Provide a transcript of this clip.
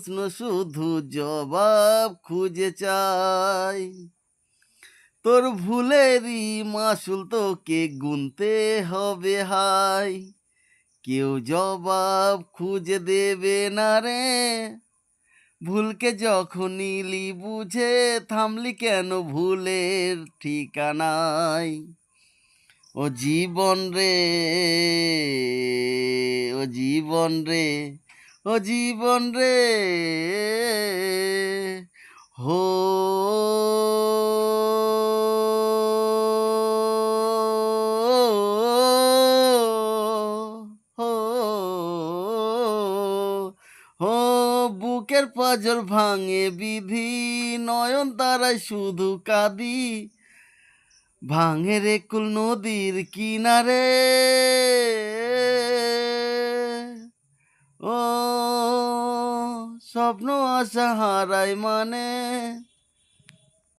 প্রশ্ন শুধু জবাব খুঁজে চাই। তোর ভুলেরই মাসুল তোকে গুনতে হবে হাই। কেউ জবাব খুঁজে দেবে না রে, ভুলকে যখন নিলি বুঝে থামলি কেন ভুলের ঠিকানায়। ও জীবন রে, ও জীবন রে, ও জীবন রে, হো হো হো বুকের পাঁজর ভাঙে বিধি, নয়ন তারায় শুধু কাঁদি। ভাঙে রে কুল নদীর কিনারে, ও স্বপ্ন আশা হারায় মানে।